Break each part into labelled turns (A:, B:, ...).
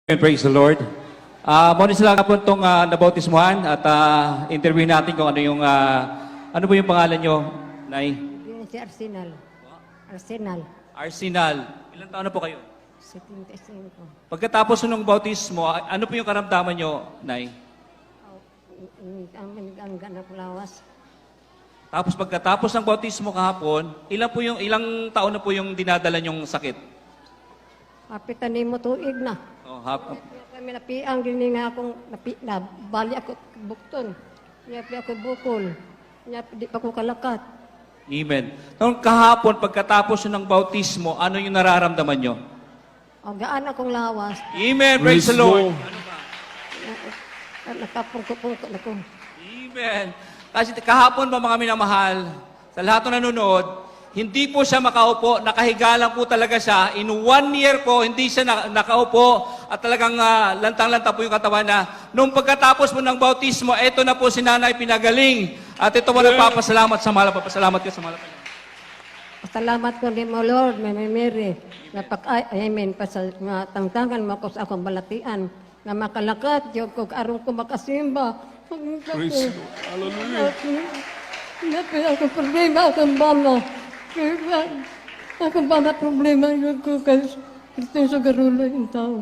A: And praise the Lord. Muna sila po itong nabautismuhan at interview natin kung ano yung, ano po yung pangalan nyo, Nay?
B: Yun si Arsenal. Arsenal.
A: Arsenal. Ilan taon na po kayo?
B: 75.
A: Pagkatapos ng bautismo, ano po yung karamdaman nyo, Nay?
B: Ang ganap lawas.
A: Tapos pagkatapos ng bautismo kahapon, ilang taon na po yung dinadala nyong sakit?
B: Kapitan mo tuig na.
A: Oh,
B: Kami napiang din nga akong bali ako bukton. Niya ako bukol. Niya di pa ko kalakat.
A: Amen. Nung kahapon, pagkatapos ng bautismo, ano yung nararamdaman nyo?
B: O gaan akong lawas.
A: Amen. Praise the Lord.
B: Nakapungko-pungko na ko.
A: Amen. Kasi kahapon pa mga minamahal, sa lahat ng nanonood, hindi po siya makaupo, nakahiga lang po talaga siya. In 1 year po, hindi siya nakaupo at talagang lantang-lanta po yung katawan na nung pagkatapos po ng bautismo, eto na po si Nanay pinagaling. At ito po nagpapasalamat sa mahal. Papasalamat ka sa mahal.
B: Salamat ko din mo, Lord, may Mary. Amen. Tangtangan mo ko sa akong balatian. Na makalakat, yung kung arong ko makasimba.
C: Praise the Lord. Hallelujah.
B: Ngayon ako problema, akong bama. Akong bama problema yun ko kasi ito sa garula yung tao.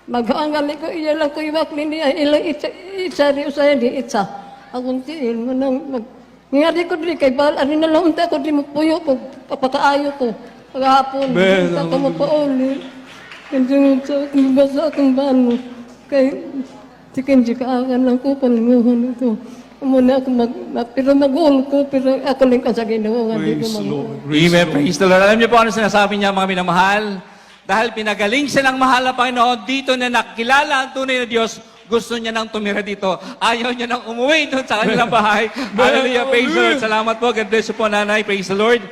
B: Mag-aangali ko, iya lang ko iwak niya, ilang isari usaya di itsa. Akong tiil mo nang ngayari ko din kay Bal, ano na lang unta ko di mo puyo ko, papakaayo ko. Paghapon, unta ko mo pauli. Hindi nga sa aking basa akong bano. Kay sikin di kaakan lang ko, palinguhan ito. Muna ako pero mag-uol ko, pero ako lang ka sa Ginoo.
C: Praise the Lord.
A: Amen. Praise the Lord. Alam niyo po ano sinasabi niya mga minamahal? Dahil pinagaling siya ng mahal na Panginoon, dito na nakilala ang tunay na Diyos, gusto niya nang tumira dito. Ayaw niya nang umuwi doon sa kanilang bahay. Hallelujah. Praise the Lord. Salamat po. God bless you po, Nanay. Praise the Lord.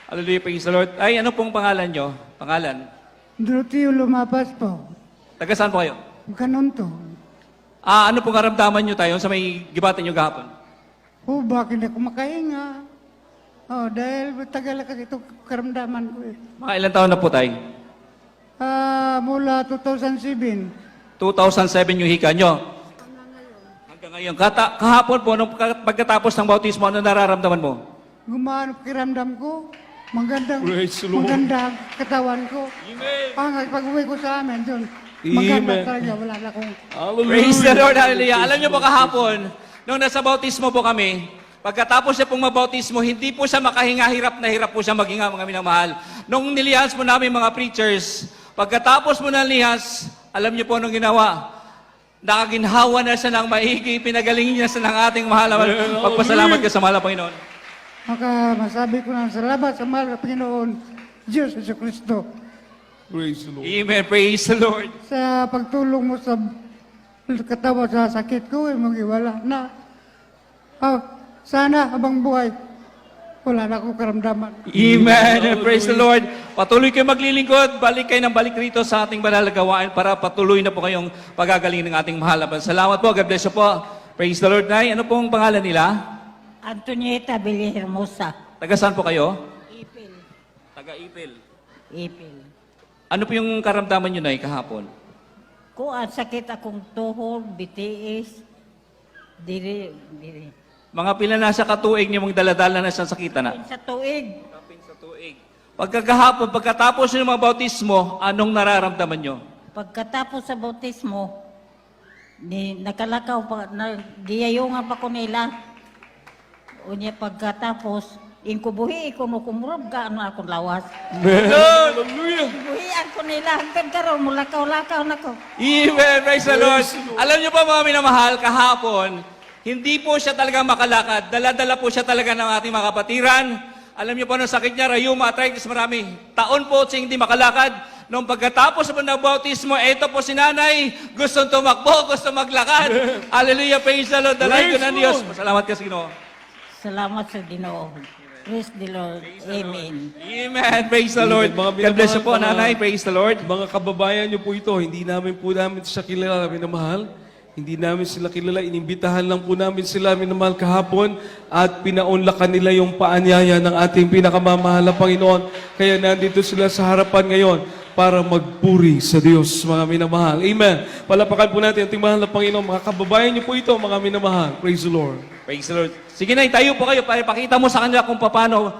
A: Hallelujah. Praise the Lord. Ay, ano pong pangalan niyo? Pangalan?
D: Doroteo Lumapas po.
A: Taga saan po kayo?
D: Ganon to.
A: Ano pong karamdaman niyo tayo sa may gibatan niyo kahapon?
D: Bakit ako makahinga? Dahil tagal kasi ito karamdaman ko eh.
A: Mga ilang taon na po tayo?
D: Mula 2007.
A: 2007 yung hika nyo. Hanggang ngayon. Kahapon po, nung pagkatapos ng bautismo, ano nararamdaman mo?
D: Gumano kiramdam ko. Magandang,
C: Praise the Lord.
D: magandang katawan ko.
A: Amen.
D: Pag-uwi ko sa amin doon,
C: Amen.
D: maganda talaga. Wala na akong...
A: Praise the Lord, hallelujah. Alam niyo po kahapon, nung nasa bautismo po kami, pagkatapos siya pong mabautismo, hindi po siya makahinga, hirap na hirap po siya maghinga, mga minamahal. Nung nilihas po namin mga preachers, pagkatapos mo ng lihas, alam niyo po anong ginawa? Nakaginhawa na siya ng maigi, pinagaling niya siya ng ating mahal. Pagpasalamat ka sa mahal na Panginoon.
D: Masabi ko na salamat sa mahal na Panginoon, Diyos Jesu Cristo,
C: Praise the Lord.
A: Amen, praise the Lord.
D: sa pagtulong mo sa katawan sa sakit ko, mag-iwala na. Sana habang buhay, wala na akong karamdaman.
A: Amen. And praise the Lord. Patuloy kayo maglilingkod. Balik kayo ng balik rito sa ating banal na gawain para patuloy na po kayong pagagaling ng ating mahal. Salamat po. God bless you po. Praise the Lord. Nay, ano pong pangalan nila?
E: Antonieta Villarhermosa.
A: Taga saan po kayo?
E: Ipil.
A: Taga Ipil.
E: Ipil.
A: Ano po yung karamdaman nyo, Nay, kahapon?
E: Kuan sakit akong tuhod, BTS. Diri.
A: Mga pila na sa katuig niyo mong daladala na siyang sakita na?
E: Sa tuig.
A: Kapin sa tuig. Pagkakahapon, pagkatapos ng mga bautismo, anong nararamdaman nyo?
E: Pagkatapos sa bautismo, nakalakaw pa, giyayungan pa ko nila. Unya pagkatapos, inkubuhi ko no kumurab ka ano akong lawas.
A: Hallelujah!
E: Buhian ko nila hanggang karon mulakaw-lakaw na ko.
A: Amen. Praise the Lord. Alam niyo pa mga minamahal, kahapon, hindi po siya talaga makalakad. Dala-dala po siya talaga ng ating mga kapatiran. Alam niyo po, nung sakit niya, rheuma, arthritis, marami. Taon po siya hindi makalakad. Nung pagkatapos po ng bautismo, eto po si Nanay, gustong tumakbo, gustong maglakad. Hallelujah. Praise the Lord. Dalay ko ng Diyos. Salamat ka sa Ginoo.
E: Salamat sa Ginoo. Praise the Lord. Amen.
A: Amen. Praise the Lord. God bless you po, Nanay. Praise the Lord.
C: Mga kababayan niyo po ito, hindi namin siya kilala, minamahal. Hindi namin sila kilala. Inimbitahan lang po namin sila, minamahal, kahapon at pinaunlakan nila yung paanyaya ng ating pinakamamahal na Panginoon. Kaya nandito sila sa harapan ngayon. para magpuri sa Diyos, mga minamahal. Amen. Palapakan po natin ang ating mahal na Panginoon. Mga kababayan niyo po ito, mga minamahal. Praise the Lord.
A: Praise the Lord. Sige na, tayo po kayo para ipakita mo sa kanila kung paano